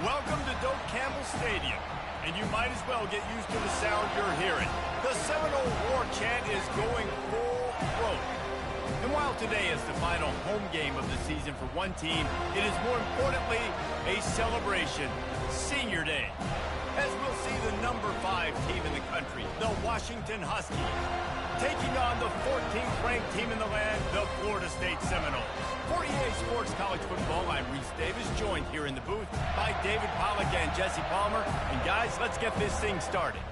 Welcome to Doak Campbell Stadium, and you might as well get used to the sound you're hearing. The Seminole War chant is going full throat. And while today is the final home game of the season for one team, it is more importantly a celebration, Senior Day, as we'll see the number 5 team in the country, the Washington Huskies, taking on the 14th ranked team in the land, the Florida State Seminoles. For EA Sports College Football, I'm Reese Davis, joined here in the booth by David Pollack and Jesse Palmer. And guys, let's get this thing started.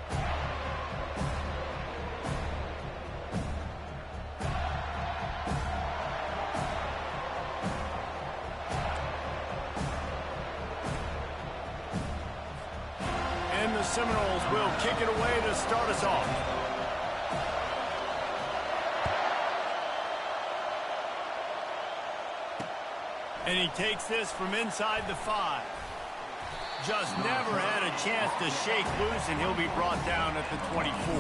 And the Seminoles will kick it away to start us off. And he takes this from inside the 5. Just never had a chance to shake loose, and he'll be brought down at the 24.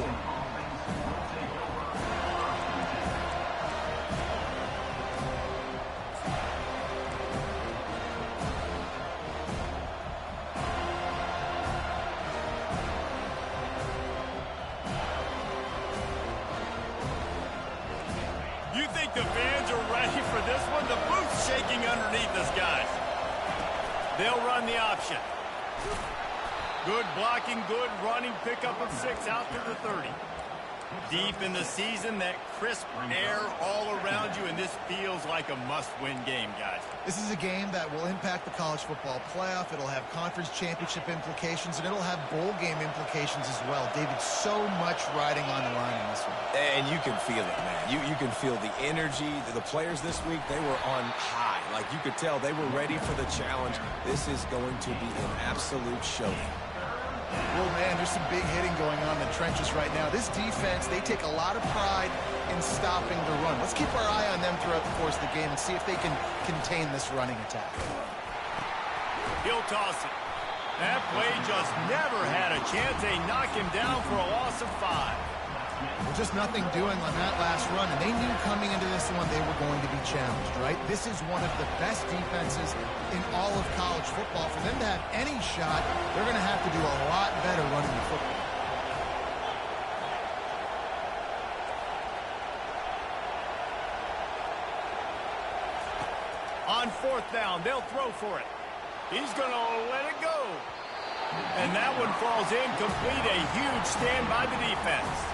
You think the fans are ready for this one? The booth's shaking underneath us, guys. They'll run the option. Good blocking, good running, pickup of 6 out to the 30. Deep in the season, that crisp air all around you, and this feels like a must-win game, guys. This is a game that will impact the college football playoff. It'll have conference championship implications, and it'll have bowl game implications as well. David, so much riding on the line in this one. And you can feel it, man. You can feel the energy. The players this week, they were on high. Like, you could tell they were ready for the challenge. This is going to be an absolute showdown. Well, man, there's some big hitting going on in the trenches right now. This defense, they take a lot of pride in stopping the run. Let's keep our eye on them throughout the course of the game and see if they can contain this running attack. He'll toss it. That play just never had a chance. They knock him down for a loss of 5. Well, just nothing doing on that last run, and they knew coming into this one they were going to be challenged, right? This is one of the best defenses in all of college football. For them to have any shot, they're going to have to do a lot better running the football. On 4th down, they'll throw for it. He's going to let it go. And that one falls incomplete. A huge stand by the defense.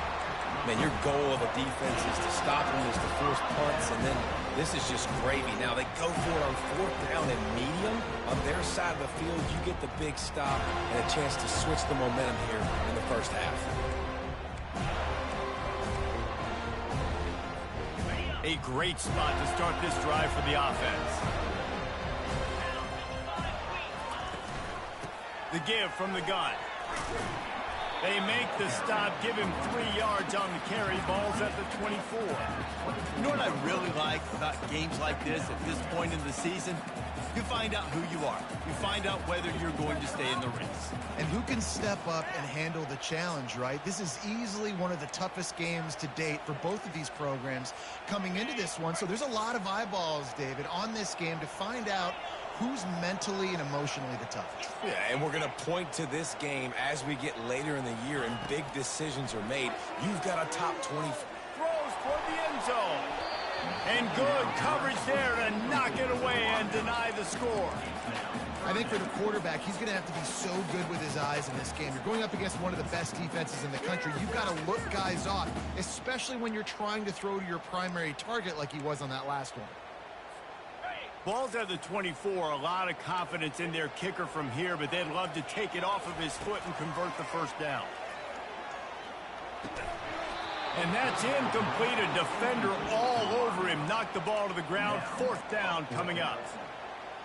Man, your goal of a defense is to stop them, is to force punts, and then this is just gravy. Now, they go for it on 4th down and medium. On their side of the field, you get the big stop and a chance to switch the momentum here in the first half. A great spot to start this drive for the offense. The give from the gun. They make the stop, give him 3 yards on the carry. Ball's at the 24. You know what I really like about games like this at this point in the season? You find out who you are. You find out whether you're going to stay in the race. And who can step up and handle the challenge, right? This is easily one of the toughest games to date for both of these programs coming into this one. So there's a lot of eyeballs, David, on this game to find out who's mentally and emotionally the toughest. Yeah, and we're going to point to this game as we get later in the year and big decisions are made. You've got a top 20. Throws toward the end zone. And good coverage there to knock it away and deny the score. I think for the quarterback, he's going to have to be so good with his eyes in this game. You're going up against one of the best defenses in the country. You've got to look guys off, especially when you're trying to throw to your primary target like he was on that last one. Ball's at the 24. A lot of confidence in their kicker from here, but they'd love to take it off of his foot and convert the first down. And that's incomplete. A defender all over him. Knocked the ball to the ground. 4th down coming up.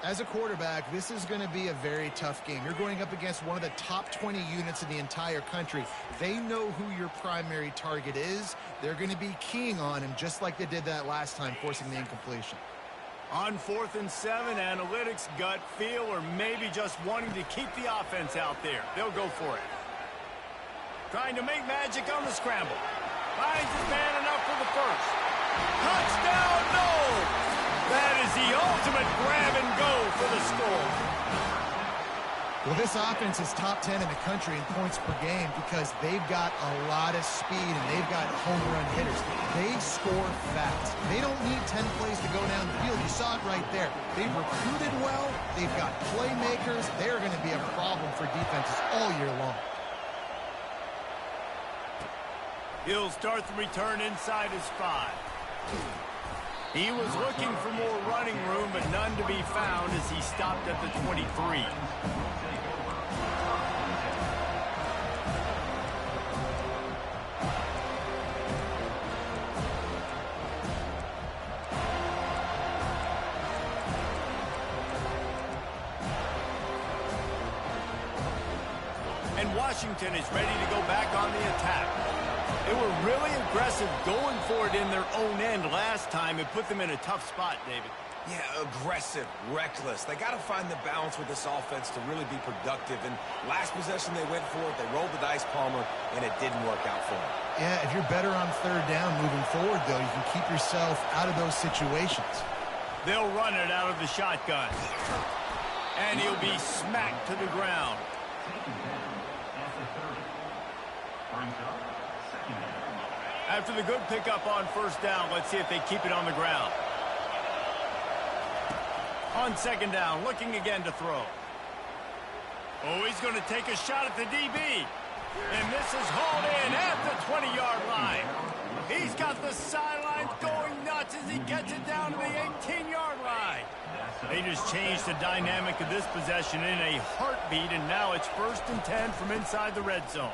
As a quarterback, this is going to be a very tough game. You're going up against one of the top 20 units in the entire country. They know who your primary target is. They're going to be keying on him just like they did that last time, forcing the incompletion. On 4th and 7, analytics, gut feel, or maybe just wanting to keep the offense out there. They'll go for it. Trying to make magic on the scramble. Finds his man enough for the first. Touchdown, no! That is the ultimate grab and go for the score. Well, this offense is top 10 in the country in points per game because they've got a lot of speed and they've got home run hitters. They score fast. They don't need 10 plays to go down the field. You saw it right there. They've recruited well. They've got playmakers. They're going to be a problem for defenses all year long. He'll start the return inside his 5. He was looking for more running room, but none to be found as he stopped at the 23. And Washington is ready to go back on the attack. They were really aggressive going for it in their own end last time. It put them in a tough spot, David. Yeah, aggressive, reckless. They got to find the balance with this offense to really be productive. And last possession they went for it. They rolled the dice, Palmer, and it didn't work out for them. Yeah, if you're better on third down moving forward, though, you can keep yourself out of those situations. They'll run it out of the shotgun. And he'll be smacked to the ground. After the good pickup on first down, let's see if they keep it on the ground. On second down, looking again to throw. Oh, he's going to take a shot at the DB. And this is hauled in at the 20-yard line. He's got the sidelines going nuts as he gets it down to the 18-yard line. They just changed the dynamic of this possession in a heartbeat, and now it's 1st and 10 from inside the red zone.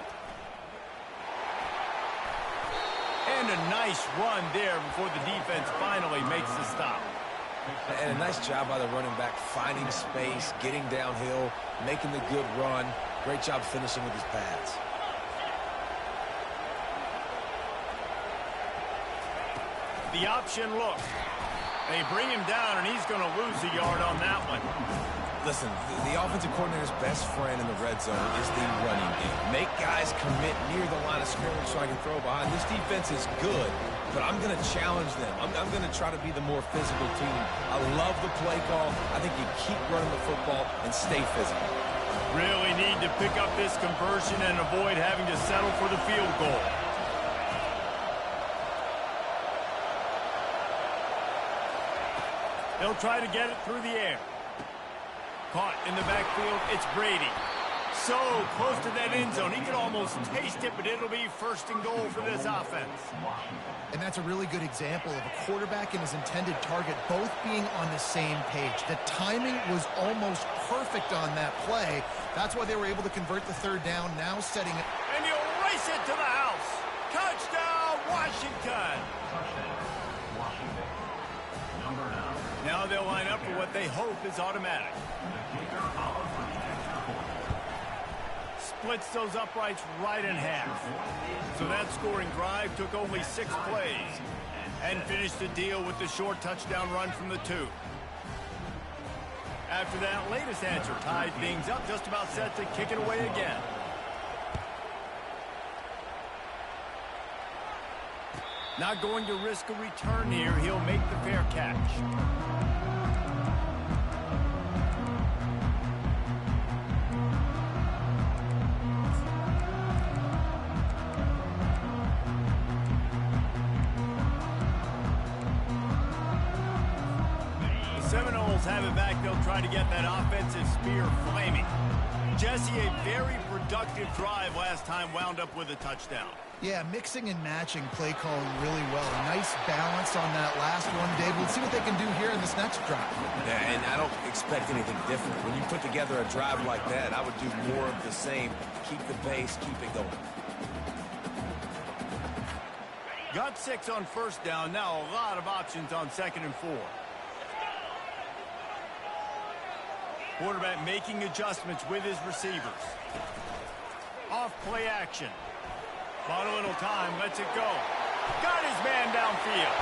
And a nice run there before the defense finally makes the stop. And a nice job by the running back, finding space, getting downhill, making the good run. Great job finishing with his pads. The option look. They bring him down, and he's going to lose a yard on that one. Listen, the offensive coordinator's best friend in the red zone is the running game. Make guys commit near the line of scrimmage so I can throw behind. This defense is good, but I'm going to challenge them. I'm going to try to be the more physical team. I love the play call. I think you keep running the football and stay physical. Really need to pick up this conversion and avoid having to settle for the field goal. They'll try to get it through the air. Caught in the backfield, it's Brady. So close to that end zone, he could almost taste it, but it'll be 1st and goal for this offense. And that's a really good example of a quarterback and his intended target both being on the same page. The timing was almost perfect on that play. That's why they were able to convert the third down, now setting it. And he'll race it to the house. Touchdown, Washington. Now they'll line up for what they hope is automatic. Splits those uprights right in half. So that scoring drive took only 6 plays and finished the deal with the short touchdown run from the 2. After that latest answer tied things up, just about set to kick it away again. Not going to risk a return here. He'll make the fair catch. Seminoles have it back. They'll try to get that offensive spear flaming. Jesse, a very productive drive last time wound up with a touchdown. Yeah, mixing and matching play calling really well. Nice balance on that last one, Dave. Let's see what they can do here in this next drive. Yeah, and I don't expect anything different. When you put together a drive like that, I would do more of the same. Keep the pace, keep it going. Got 6 on first down. Now a lot of options on 2nd and 4. Quarterback making adjustments with his receivers. Off play action. Bought a little time, lets it go. Got his man downfield.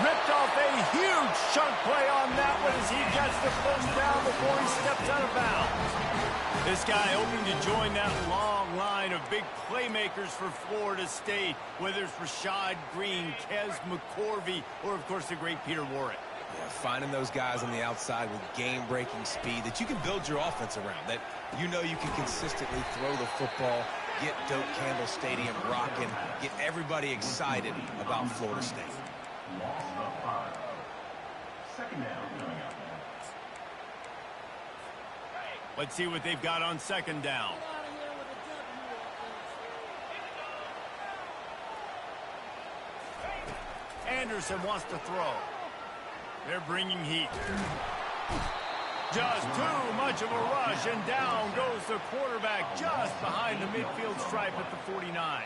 Ripped off a huge chunk play on that one as he gets the first down before he steps out of bounds. This guy hoping to join that long line of big playmakers for Florida State, whether it's Rashad Green, Kez McCorvey, or, of course, the great Peter Warrick. Yeah, finding those guys on the outside with game-breaking speed that you can build your offense around, that you know you can consistently throw the football, get Doak Campbell Stadium rocking, get everybody excited about Florida State. Second down coming up. Let's see what they've got on second down. Anderson wants to throw. They're bringing heat. Just too much of a rush, and down goes the quarterback just behind the midfield stripe at the 49.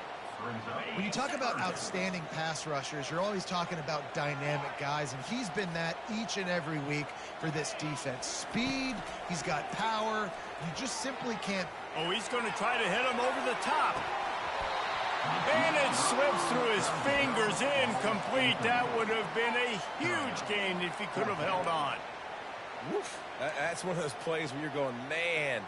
When you talk about outstanding pass rushers, you're always talking about dynamic guys, and he's been that each and every week for this defense. Speed, he's got power. You just simply can't. Oh, he's going to try to hit him over the top. And it slips through his fingers, incomplete. That would have been a huge gain if he could have held on. Woof. That's one of those plays where you're going, man,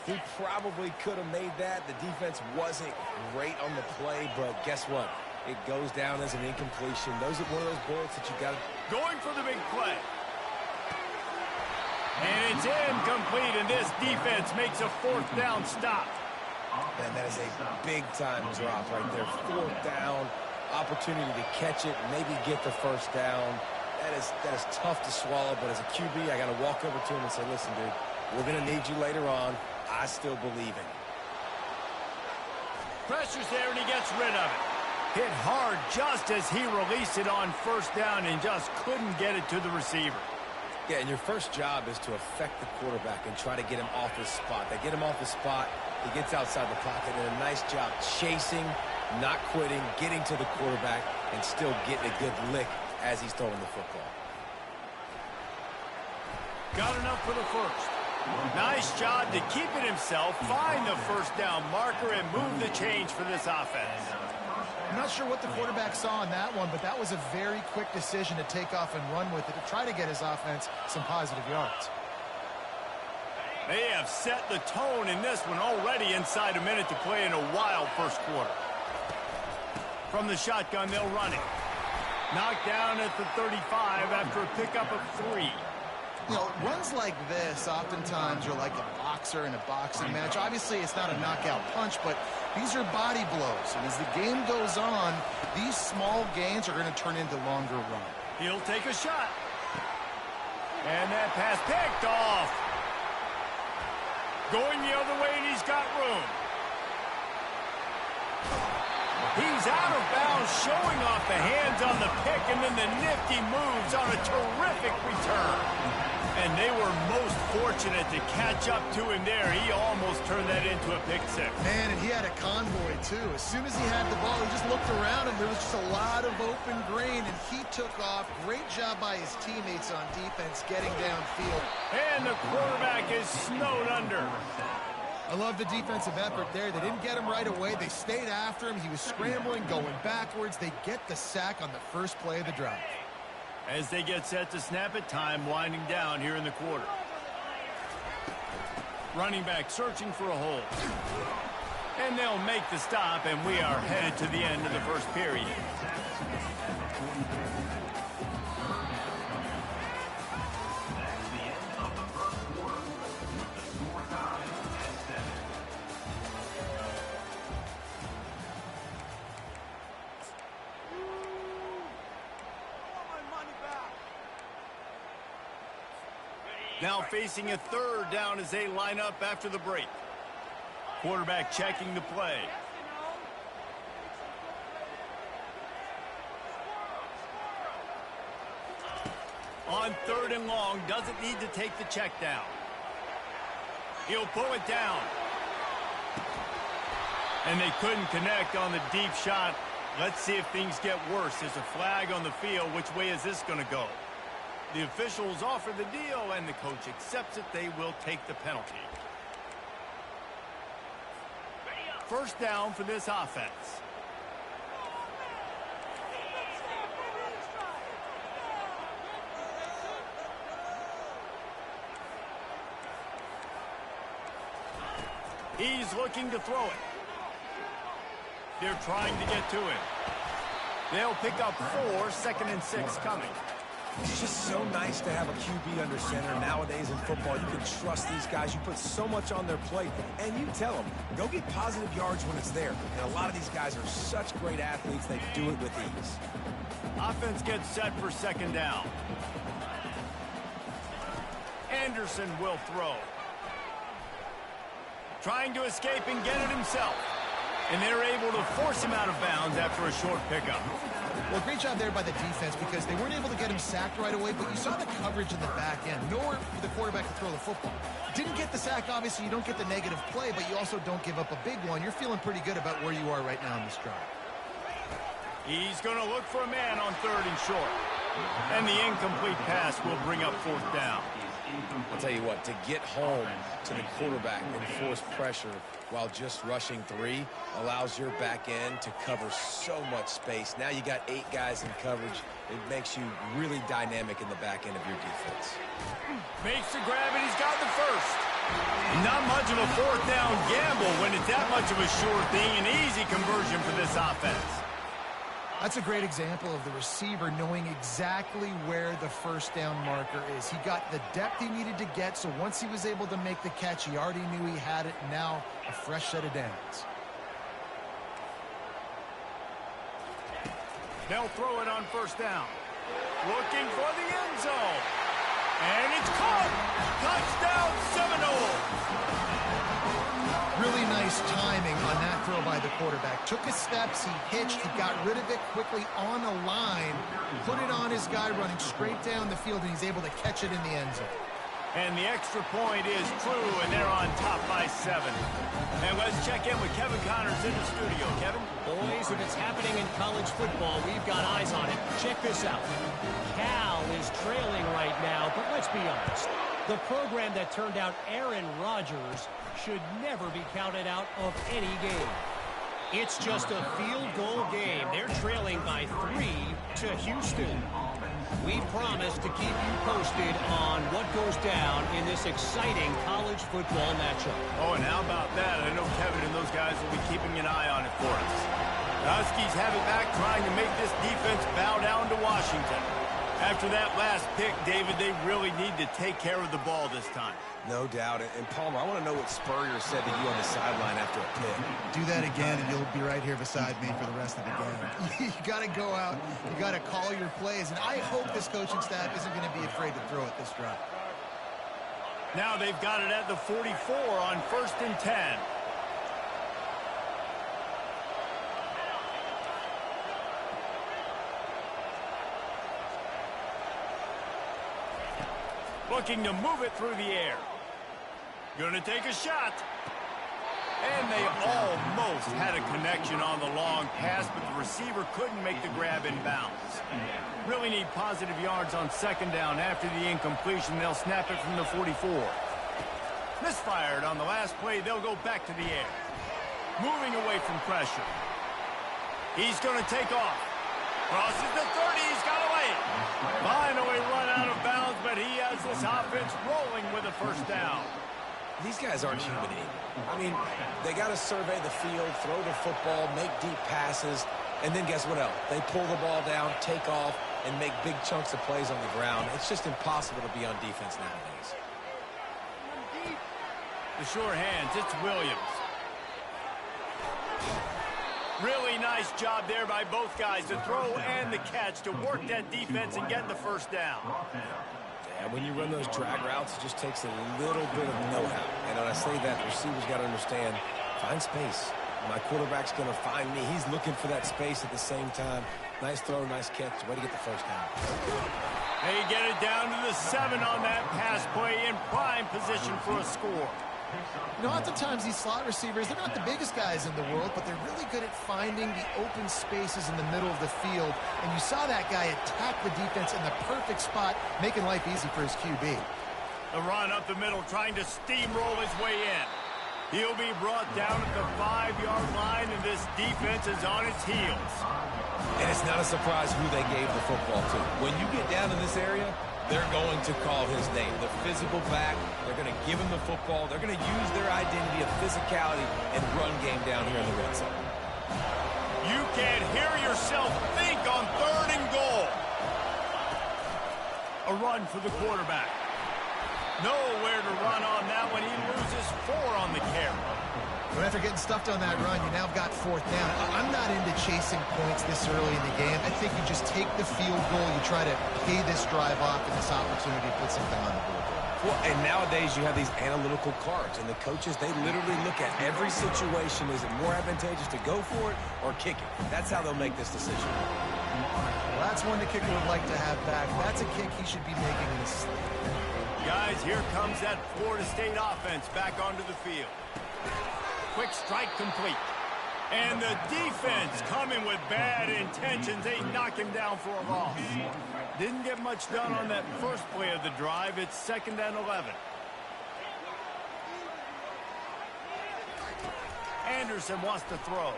he probably could have made that. The defense wasn't great on the play, but guess what? It goes down as an incompletion. Those are one of those bullets that you got to... Going for the big play. And it's incomplete, and this defense makes a fourth down stop. Man, that is a big-time drop right there. Fourth down, opportunity to catch it, maybe get the first down. That is tough to swallow, but as a QB, I got to walk over to him and say, listen, dude, we're going to need you later on. I still believe in you. Pressure's there, and he gets rid of it. Hit hard just as he released it on first down and just couldn't get it to the receiver. Yeah, and your first job is to affect the quarterback and try to get him off his spot. They get him off his spot, he gets outside the pocket, and a nice job chasing, not quitting, getting to the quarterback, and still getting a good lick as he's throwing the football. Got enough for the first. Nice job to keep it himself, find the first down marker, and move the change for this offense. I'm not sure what the quarterback saw on that one, but that was a very quick decision to take off and run with it to try to get his offense some positive yards. They have set the tone in this one already inside a minute to play in a wild first quarter. From the shotgun, they'll run it. Knocked down at the 35 after a pickup of 3. You know, runs like this oftentimes are like a boxer in a boxing match. Obviously, it's not a knockout punch, but these are body blows. And as the game goes on, these small gains are going to turn into longer runs. He'll take a shot. And that pass picked off. Going the other way, and he's got room. He's out of bounds, showing off the hands on the pick, and then the nifty moves on a terrific return. And they were most fortunate to catch up to him there. He almost turned that into a pick six. Man, and he had a convoy, too. As soon as he had the ball, he just looked around, and there was just a lot of open green, and he took off. Great job by his teammates on defense getting downfield. And the quarterback is snowed under. I love the defensive effort there. They didn't get him right away. They stayed after him. He was scrambling, going backwards. They get the sack on the first play of the drive. As they get set to snap it, time winding down here in the quarter. Running back searching for a hole. And they'll make the stop, and we are headed to the end of the first period. Now facing a third down as they line up after the break. Quarterback checking the play. On third and long, doesn't need to take the check down. He'll pull it down. And they couldn't connect on the deep shot. Let's see if things get worse. There's a flag on the field. Which way is this going to go? The officials offer the deal, and the coach accepts it. They will take the penalty. First down for this offense. He's looking to throw it. They're trying to get to him. They'll pick up 4, 2nd and 6 coming. It's just so nice to have a QB under center. Nowadays in football, you can trust these guys. You put so much on their plate, and you tell them, go get positive yards when it's there. And a lot of these guys are such great athletes, they do it with ease. Offense gets set for second down. Anderson will throw. Trying to escape and get it himself. And they're able to force him out of bounds after a short pickup. Well, great job there by the defense because they weren't able to get him sacked right away, but you saw the coverage in the back end. Nowhere for the quarterback to throw the football. Didn't get the sack, obviously. You don't get the negative play, but you also don't give up a big one. You're feeling pretty good about where you are right now in this drive. He's going to look for a man on 3rd and short. And the incomplete pass will bring up 4th down. I'll tell you what, to get home to the quarterback and force pressure while just rushing 3 allows your back end to cover so much space. Now you got 8 guys in coverage. It makes you really dynamic in the back end of your defense. Makes the grab, and he's got the first. Not much of a 4th down gamble when it's that much of a sure thing. An easy conversion for this offense. That's a great example of the receiver knowing exactly where the first down marker is. He got the depth he needed to get, so once he was able to make the catch, he already knew he had it. Now, a fresh set of downs. They'll throw it on 1st down. Looking for the end zone. And it's caught. Touchdown Seminoles. Really nice timing on that throw by the quarterback. Took his steps, he hitched, he got rid of it quickly on a line, put it on his guy running straight down the field, and he's able to catch it in the end zone. And the extra point is true, and they're on top by 7. And let's check in with Kevin Connors in the studio. Kevin? Boys, if it's happening in college football, we've got eyes on it. Check this out. Cal is trailing right now, but let's be honest. The program that turned out Aaron Rodgers should never be counted out of any game. It's just a field goal game. They're trailing by 3 to Houston. We promise to keep you posted on what goes down in this exciting college football matchup. Oh, and how about that? I know Kevin and those guys will be keeping an eye on it for us. The Huskies have it back, trying to make this defense bow down to Washington. After that last pick, David, they really need to take care of the ball this time. No doubt. And Palmer, I want to know what Spurrier said to you on the sideline after a pick. Do that again, and you'll be right here beside me for the rest of the game. You got to go out. You got to call your plays. And I hope this coaching staff isn't going to be afraid to throw it this drive. Now they've got it at the 44 on 1st and 10. Looking to move it through the air. Going to take a shot. And they almost had a connection on the long pass, but the receiver couldn't make the grab in bounds. Really need positive yards on 2nd down. After the incompletion, they'll snap it from the 44. Misfired on the last play. They'll go back to the air. Moving away from pressure. He's going to take off. Crosses the 30. He's got away. Finally run out of bounds, but he has this offense rolling with a 1st down. These guys aren't human anymore. I mean, they got to survey the field, throw the football, make deep passes, and then guess what else? They pull the ball down, take off, and make big chunks of plays on the ground. It's just impossible to be on defense nowadays. The sure hands, it's Williams. Really nice job there by both guys, the throw and the catch, to work that defense and get the 1st down. And when you run those drag routes, it just takes a little bit of know-how. And when I say that, the receivers got to understand, find space. My quarterback's going to find me. He's looking for that space at the same time. Nice throw, nice catch. Way to get the 1st down. They get it down to the 7 on that pass play, in prime position for a score. You know, oftentimes these slot receivers, they're not the biggest guys in the world, but they're really good at finding the open spaces in the middle of the field. And you saw that guy attack the defense in the perfect spot, making life easy for his QB. The run up the middle, trying to steamroll his way in. He'll be brought down at the 5-yard line, and this defense is on its heels. And it's not a surprise who they gave the football to. When you get down in this area, they're going to call his name. The physical back, they're going to give him the football. They're going to use their identity of physicality and run game down here in the red zone. You can't hear yourself think on 3rd and goal. A run for the quarterback. Nowhere to run on that one. He loses 4 on the carry. But after getting stuffed on that run, you now got 4th down. I'm not into chasing points this early in the game. I think you just take the field goal. You try to pay this drive off and this opportunity to put something on the board. Well, and nowadays you have these analytical cards, and the coaches, they literally look at every situation. Is it more advantageous to go for it or kick it? That's how they'll make this decision. Well, that's one the kicker would like to have back. That's a kick he should be making in his sleep. Guys, here comes that Florida State offense back onto the field. Quick strike complete. And the defense coming with bad intentions. They knock him down for a loss. Didn't get much done on that first play of the drive. It's 2nd and 11. Anderson wants to throw.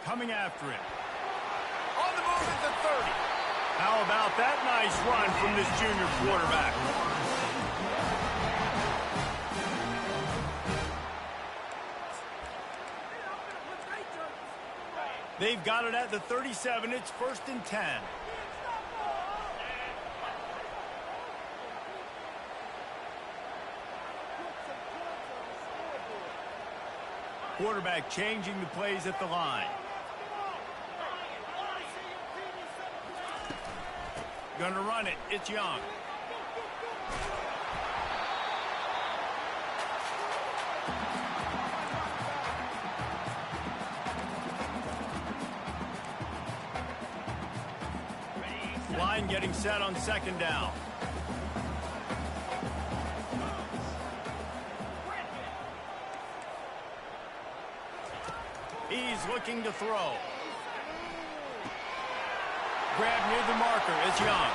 Coming after him. On the move at the 30. How about that nice run from this junior quarterback? They've got it at the 37. It's 1st and 10. Quarterback changing the plays at the line. Gonna run it. It's Young. Line getting set on 2nd down. He's looking to throw. Grab near the marker. It's Young.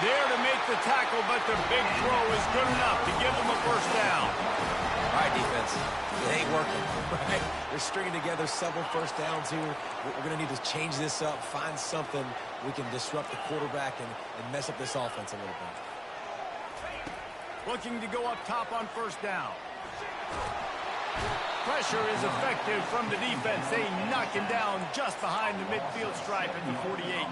There to make the tackle, but the big throw is good enough to give them a 1st down. All right, defense. It ain't working, right? They're stringing together several 1st downs here. We're going to need to change this up, find something we can disrupt the quarterback and mess up this offense a little bit. Looking to go up top on 1st down. Pressure is effective from the defense. They knock him down just behind the midfield stripe at the 48.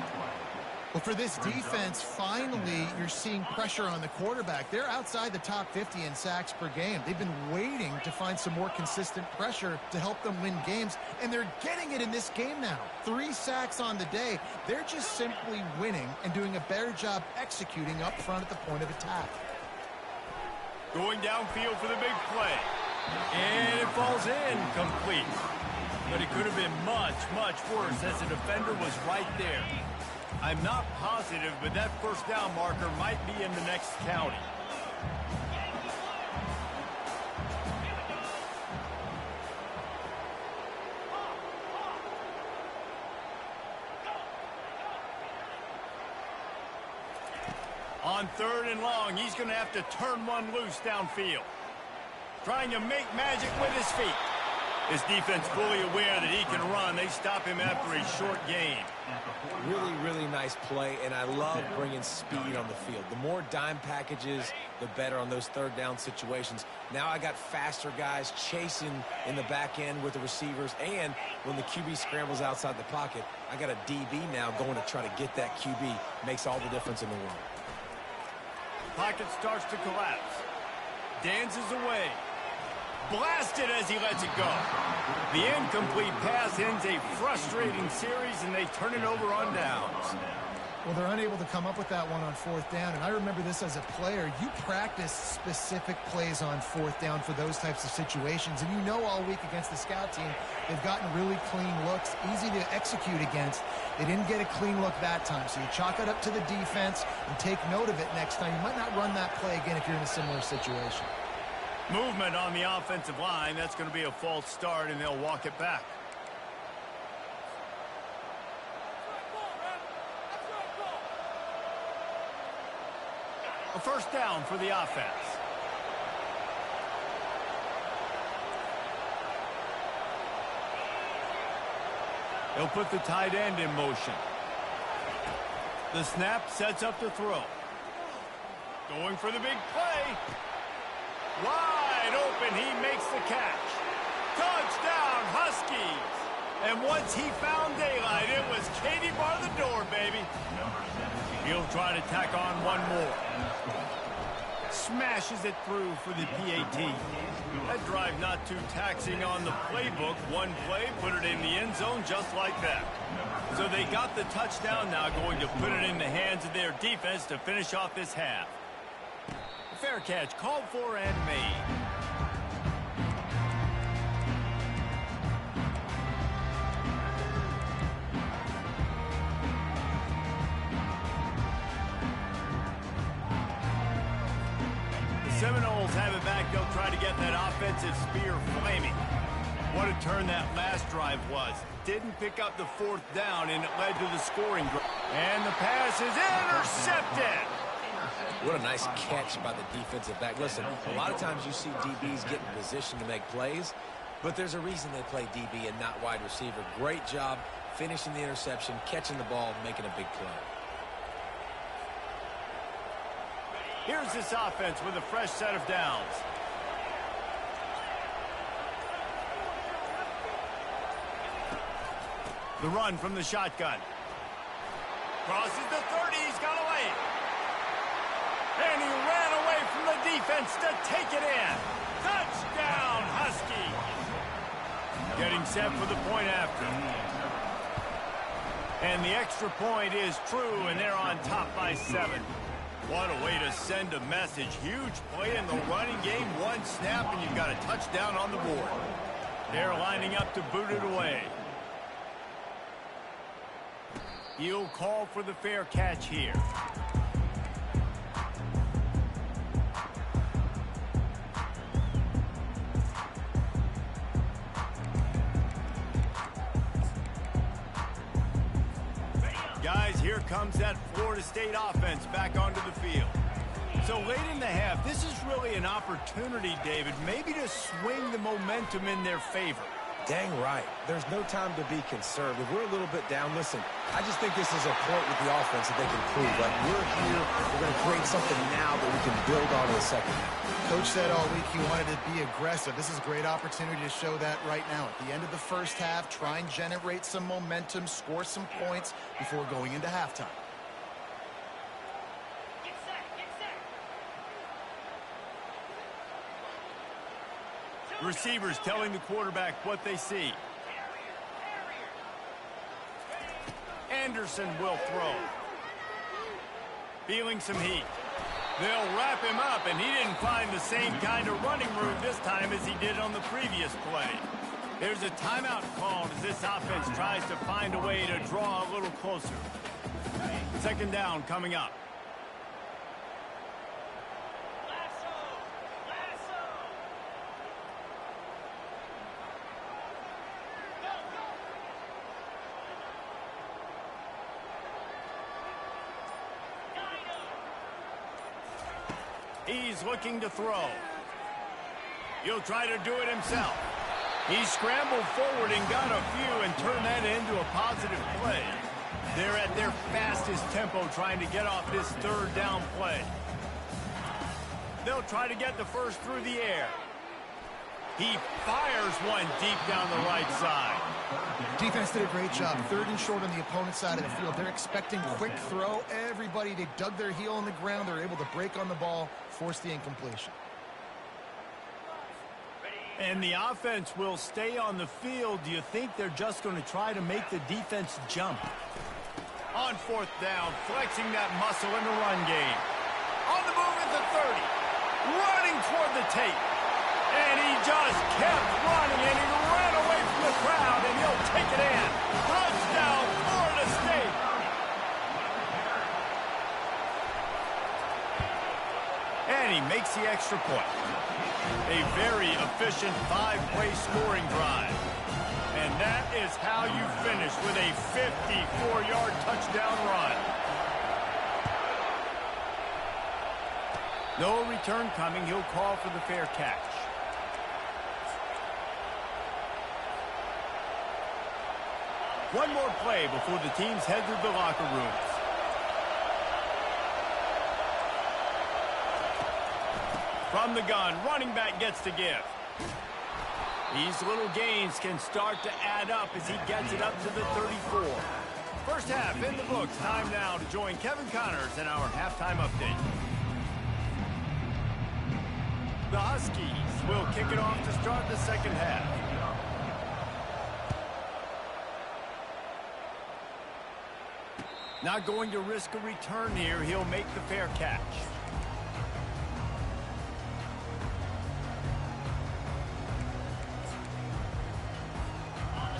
Well, for this defense, finally, you're seeing pressure on the quarterback. They're outside the top 50 in sacks per game. They've been waiting to find some more consistent pressure to help them win games, and they're getting it in this game now. 3 sacks on the day. They're just simply winning and doing a better job executing up front at the point of attack. Going downfield for the big play. And it falls in complete. But it could have been much, much worse as the defender was right there. I'm not positive, but that 1st down marker might be in the next county. On 3rd and long, he's going to have to turn one loose downfield. Trying to make magic with his feet. His defense fully aware that he can run. They stop him after a short gain. Really, really nice play, and I love bringing speed on the field. The more dime packages, the better on those 3rd down situations. Now I got faster guys chasing in the back end with the receivers, and when the QB scrambles outside the pocket, I got a DB now going to try to get that QB. Makes all the difference in the world. Pocket starts to collapse. Dances away. Blasted as he lets it go. The incomplete pass ends a frustrating series, and they turn it over on downs. Well, they're unable to come up with that one on 4th down, and I remember this as a player. You practice specific plays on 4th down for those types of situations, and you know all week against the scout team, they've gotten really clean looks, easy to execute against. They didn't get a clean look that time, so you chalk it up to the defense and take note of it next time. You might not run that play again if you're in a similar situation. Movement on the offensive line. That's going to be a false start, and they'll walk it back. A 1st down for the offense. They'll put the tight end in motion. The snap sets up the throw. Going for the big play. Wide open, he makes the catch. Touchdown, Huskies. And once he found daylight, it was Katie bar the door, baby. He'll try to tack on one more. Smashes it through for the PAT. That drive not too taxing on the playbook. One play, put it in the end zone just like that. So they got the touchdown, now going to put it in the hands of their defense to finish off this half. Fair catch called for and made. Seminoles have it back. They'll try to get that offensive spear flaming. What a turn that last drive was. Didn't pick up the fourth down, and it led to the scoring drive. And the pass is intercepted. What a nice catch by the defensive back. Listen, a lot of times you see DBs get in position to make plays, but there's a reason they play DB and not wide receiver. Great job finishing the interception, catching the ball, making a big play. Here's this offense with a fresh set of downs. The run from the shotgun. Crosses the 30, he's got away. And he ran away from the defense to take it in. Touchdown, Husky. Getting set for the point after. And the extra point is true, and they're on top by 7. What a way to send a message. Huge play in the running game. One snap, and you've got a touchdown on the board. They're lining up to boot it away. He'll call for the fair catch here. Guys, here comes that Florida State offense back onto the field. So late in the half, this is really an opportunity, David, maybe to swing the momentum in their favor. Dang right. There's no time to be concerned. If we're a little bit down, listen, I just think this is a point with the offense that they can prove. Like, we're here, we're going to create something now that we can build on in the second half. Coach said all week he wanted to be aggressive. This is a great opportunity to show that right now. At the end of the first half, try and generate some momentum, score some points before going into halftime. Receivers telling the quarterback what they see. Anderson will throw. Feeling some heat. They'll wrap him up, and he didn't find the same kind of running room this time as he did on the previous play. There's a timeout called as this offense tries to find a way to draw a little closer. Second down coming up. He's looking to throw. He'll try to do it himself. He scrambled forward and got a few and turned that into a positive play. They're at their fastest tempo trying to get off this third down play. They'll try to get the first through the air. He fires one deep down the right side. Defense did a great job. Third and short on the opponent's side of the field. They're expecting quick throw. Everybody, they dug their heel on the ground. They're able to break on the ball, force the incompletion. And the offense will stay on the field. Do you think they're just going to try to make the defense jump? On fourth down, flexing that muscle in the run game. On the move at the 30. Running toward the tape. And he just kept running, and he ran away from the crowd, and he'll take it in. Touchdown, Florida State. And he makes the extra point. A very efficient 5-play scoring drive. And that is how you finish with a 54-yard touchdown run. No return coming. He'll call for the fair catch. One more play before the teams head to the locker rooms. From the gun, running back gets to give. These little gains can start to add up as he gets it up to the 34. First half in the books. Time now to join Kevin Connors in our halftime update. The Huskies will kick it off to start the second half. Not going to risk a return here. He'll make the fair catch.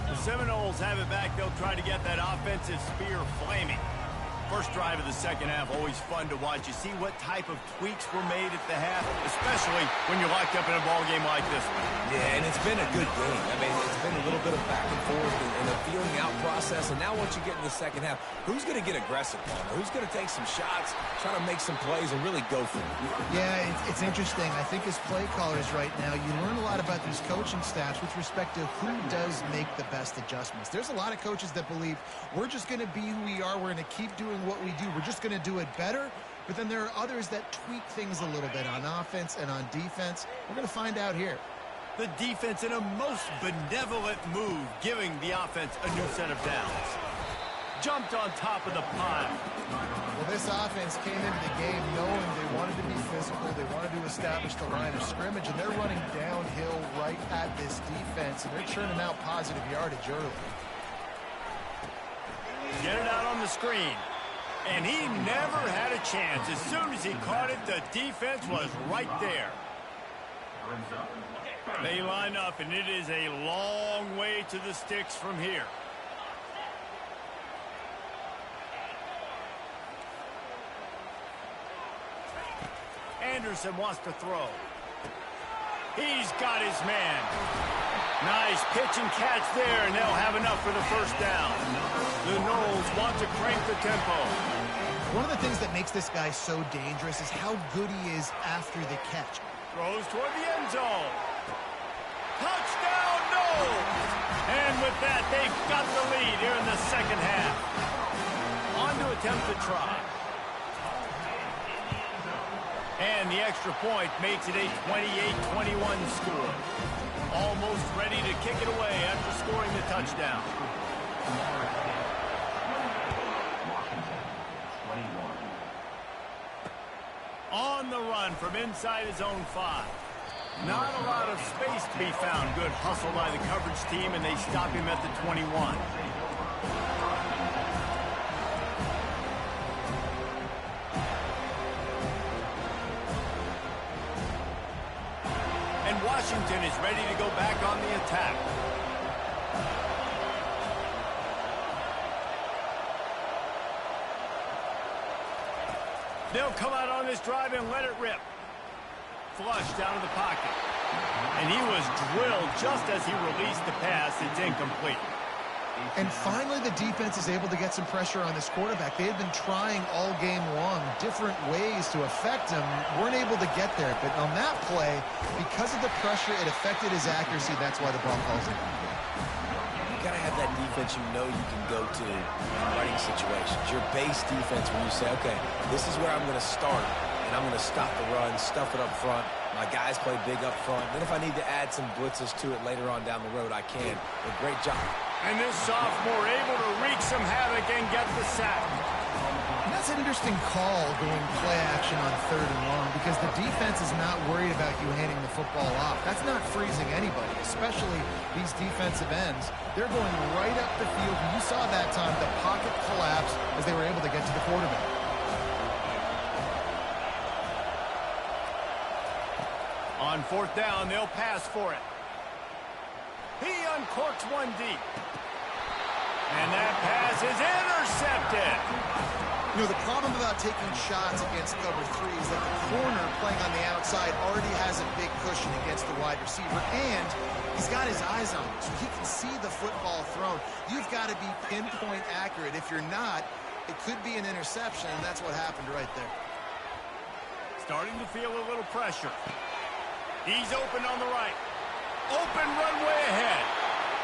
The Seminoles have it back. They'll try to get that offensive spear flaming. First drive of the second half, always fun to watch. You see what type of tweaks were made at the half, especially when you're locked up in a ball game like this one. Yeah, and it's been a good game. I mean, it's been a little bit of back and forth and a feeling out process. And now once you get in the second half, who's going to get aggressive, Palmer? Who's going to take some shots, try to make some plays, and really go for it? Yeah, it's interesting. I think as play callers right now, you learn a lot about these coaching staffs with respect to who does make the best adjustments. There's a lot of coaches that believe we're just going to be who we are. We're going to keep doing what we do. We're just going to do it better. But then there are others that tweak things a little bit on offense and on defense. We're going to find out here. The defense in a most benevolent move, giving the offense a new set of downs. Jumped on top of the pile. Well, this offense came into the game knowing they wanted to be physical. They wanted to establish the line of scrimmage, and they're running downhill right at this defense, and they're churning out positive yardage early. Get it out on the screen. And he never had a chance. As soon as he caught it, the defense was right there. They line up, and it is a long way to the sticks from here. Anderson wants to throw. He's got his man. Nice pitch and catch there, and they'll have enough for the first down. The Noles want to crank the tempo. One of the things that makes this guy so dangerous is how good he is after the catch. Throws toward the end zone. Touchdown, Noles! And with that, they've got the lead here in the second half. On to attempt to try. And the extra point makes it a 28-21 score. Almost ready to kick it away after scoring the touchdown. On the run from inside his own 5. Not a lot of space to be found. Good hustle by the coverage team, and they stop him at the 21. And Washington is ready to go back on the attack. They'll come out on this drive and let it rip. Flush down to the pocket. And he was drilled just as he released the pass. It's incomplete. And finally, the defense is able to get some pressure on this quarterback. They had been trying all game long different ways to affect him. Weren't able to get there. But on that play, because of the pressure, it affected his accuracy. That's why the ball falls in. You got to have that defense you know you can go to in running situations. Your base defense when you say, okay, this is where I'm going to start, and I'm going to stop the run, stuff it up front. My guys play big up front. Then if I need to add some blitzes to it later on down the road, I can. But great job. And this sophomore able to wreak some havoc and get the sack. And that's an interesting call going play action on 3rd and long because the defense is not worried about you handing the football off. That's not freezing anybody, especially these defensive ends. They're going right up the field. You saw that time the pocket collapse as they were able to get to the quarterback. On 4th down, they'll pass for it. He uncorks one deep. And that pass is intercepted. You know, the problem about taking shots against cover 3 is that the corner playing on the outside already has a big cushion against the wide receiver, and he's got his eyes on him, so he can see the football thrown. You've got to be pinpoint accurate. If you're not, it could be an interception, and that's what happened right there. Starting to feel a little pressure. He's open on the right. Open runway ahead.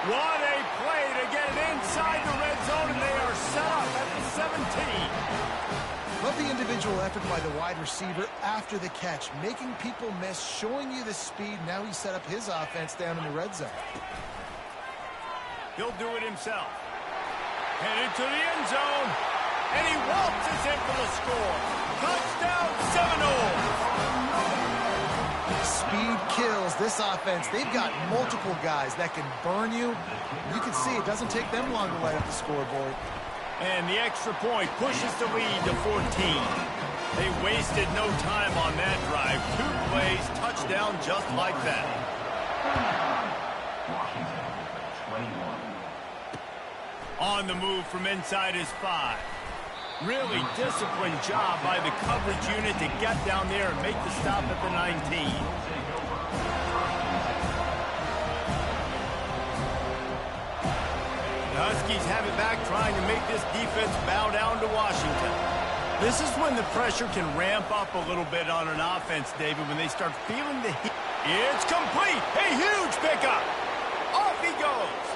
What a play to get it inside the red zone, and they are set up at the 17. Love the individual effort by the wide receiver after the catch, making people miss, showing you the speed. Now he set up his offense down in the red zone. He'll do it himself. Headed to the end zone. And he waltzes in for the score. Touchdown, Seminoles. Speed kills this offense. They've got multiple guys that can burn you. You can see it doesn't take them long to light up the scoreboard. And the extra point pushes the lead to 14. They wasted no time on that drive. 2 plays, touchdown just like that. On the move from inside his 5. Really disciplined job by the coverage unit to get down there and make the stop at the 19. The Huskies have it back, trying to make this defense bow down to Washington. This is when the pressure can ramp up a little bit on an offense, David, when they start feeling the heat. It's complete. A huge pickup. Off he goes.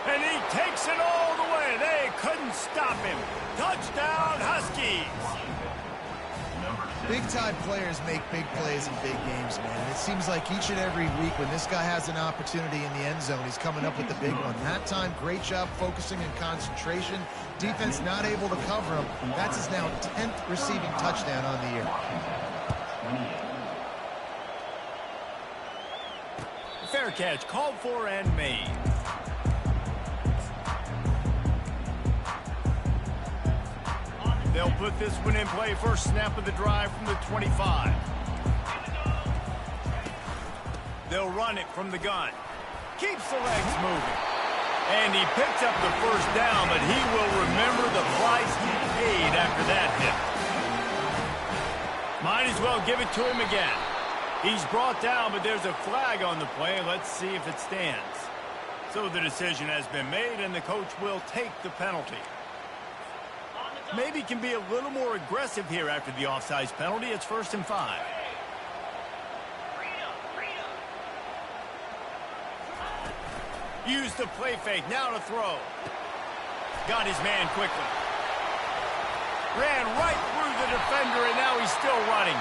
And he takes it all the way. They couldn't stop him. Touchdown, Huskies. Big-time players make big plays in big games, man. It seems like each and every week when this guy has an opportunity in the end zone, he's coming up with the big one. That time, great job focusing and concentration. Defense not able to cover him. That's his now 10th receiving touchdown on the year. Fair catch, called for and made. They'll put this one in play. First snap of the drive from the 25. They'll run it from the gun. Keeps the legs moving. And he picks up the first down, but he will remember the price he paid after that hit. Might as well give it to him again. He's brought down, but there's a flag on the play. Let's see if it stands. So the decision has been made, and the coach will take the penalty. Maybe can be a little more aggressive here after the offsides penalty. It's 1st and 5. Use the play fake. Now to throw. Got his man quickly. Ran right through the defender, and now he's still running.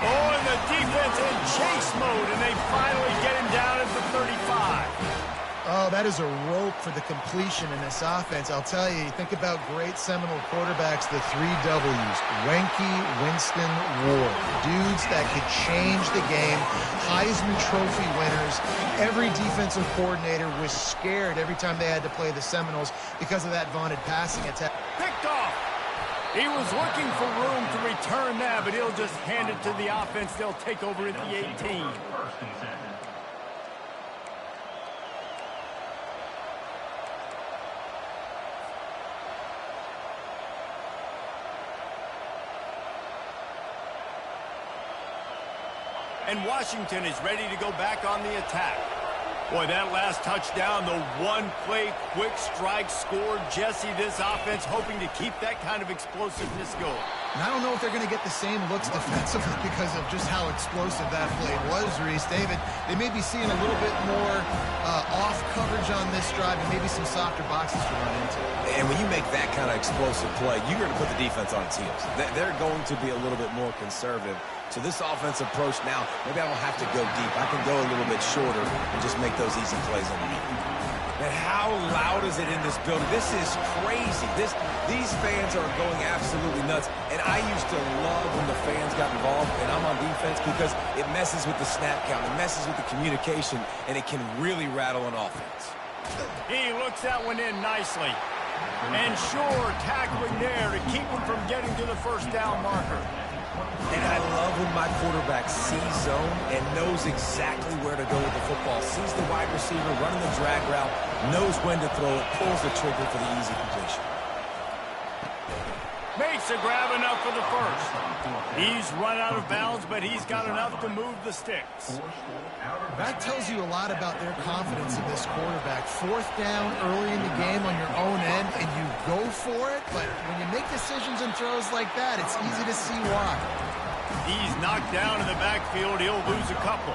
Oh, and the defense in chase mode, and they finally get him down at the 35. Oh, that is a rope for the completion in this offense. I'll tell you, think about great Seminole quarterbacks, the 3 W's. Wenke, Winston, Ward. Dudes that could change the game. Heisman Trophy winners. Every defensive coordinator was scared every time they had to play the Seminoles because of that vaunted passing attack. Picked off. He was looking for room to return that, but he'll just hand it to the offense. They'll take over at the 18. And Washington is ready to go back on the attack. Boy, that last touchdown, the one-play quick strike scored. Jesse, this offense hoping to keep that kind of explosiveness going. And I don't know if they're going to get the same looks defensively because of just how explosive that play was, Reese. David, they may be seeing a little bit more off coverage on this drive and maybe some softer boxes to run into. And when you make that kind of explosive play, you're going to put the defense on its heels. They're going to be a little bit more conservative. So this offensive approach now, maybe I don't have to go deep. I can go a little bit shorter and just make those easy plays underneath. And how loud is it in this building? This is crazy. These fans are going absolutely nuts. And I used to love when the fans got involved and I'm on defense because it messes with the snap count. It messes with the communication, and it can really rattle an offense. He looks that one in nicely. And sure, tackling there to keep him from getting to the first down marker. And I love when my quarterback sees zone and knows exactly where to go with the football. Sees the wide receiver running the drag route, knows when to throw it, pulls the trigger for the easy completion. Makes a grab enough for the first. He's run out of bounds, but he's got enough to move the sticks. That tells you a lot about their confidence in this quarterback. 4th down early in the game on your own end, and you go for it, but when you make decisions and throws like that, it's easy to see why. He's knocked down in the backfield. He'll lose a couple.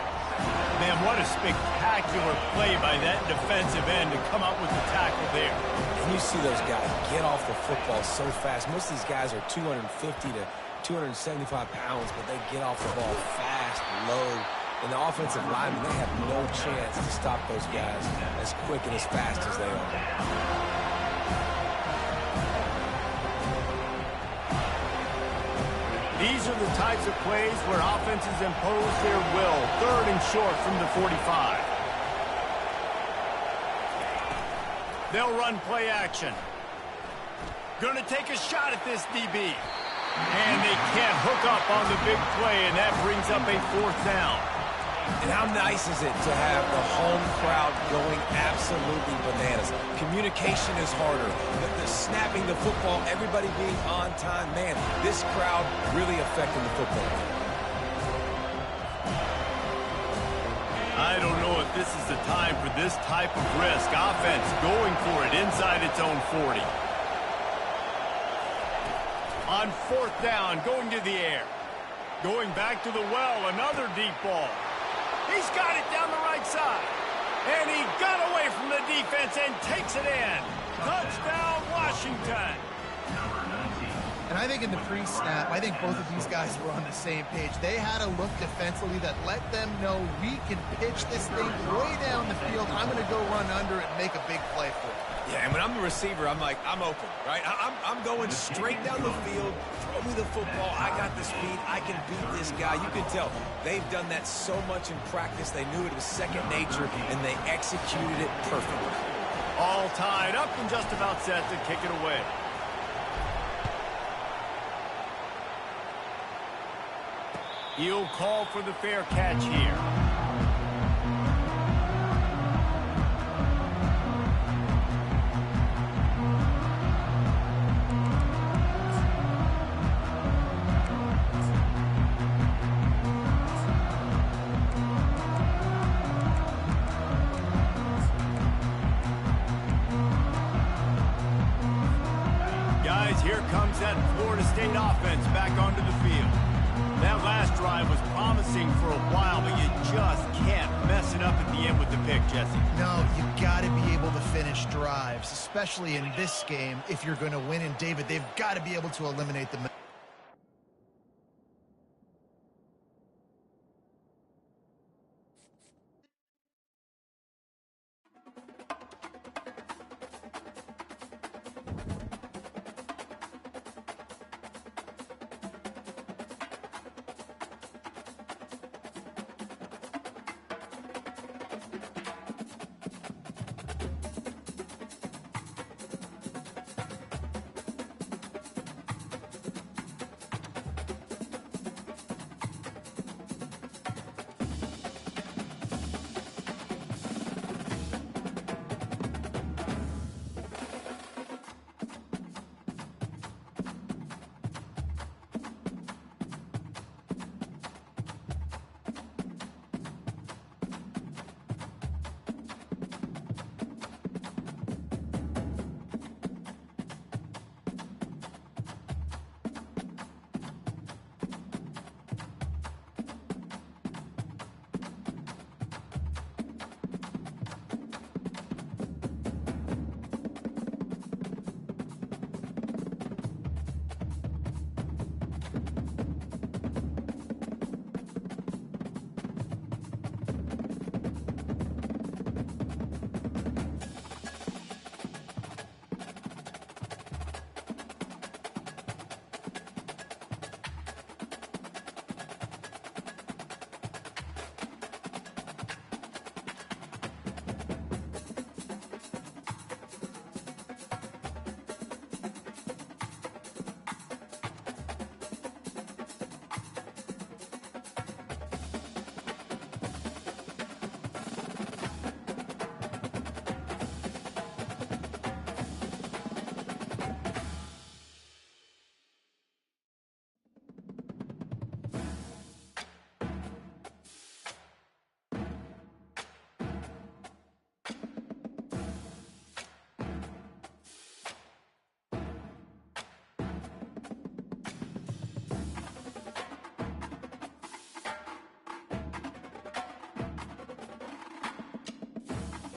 Man, what a spectacular play by that defensive end to come up with the tackle there. And you see those guys get off the football so fast. Most of these guys are 250 to 275 pounds, but they get off the ball fast, low. And the offensive linemen, they have no chance to stop those guys as quick and as fast as they are. These are the types of plays where offenses impose their will. 3rd and short from the 45. They'll run play action. Gonna take a shot at this DB. And they can't hook up on the big play, and that brings up a 4th down. And how nice is it to have the home crowd going absolutely bananas? Communication is harder. The snapping the football, everybody being on time. Man, this crowd really affecting the football. I don't know if this is the time for this type of risk. Offense going for it inside its own 40. On 4th down, going to the air. Going back to the well, another deep ball. He's got it down the right side. And he got away from the defense and takes it in. Touchdown, Washington. And I think in the pre-snap, I think both of these guys were on the same page. They had a look defensively that let them know we can pitch this thing way down the field. I'm going to go run under it and make a big play for it. Yeah, and when I'm the receiver, I'm like, I'm open, right? I'm going straight down the field. Throw me the football. I got the speed. I can beat this guy. You can tell they've done that so much in practice. They knew it was second nature, and they executed it perfectly. All tied up and just about set to kick it away. He'll call for the fair catch here. Guys, here comes that Florida State offense back onto the field. That last drive was promising for a while, but you just can't mess it up at the end with the pick, Jesse. No, you got to be able to finish drives, especially in this game if you're going to win. And, David, they've got to be able to eliminate the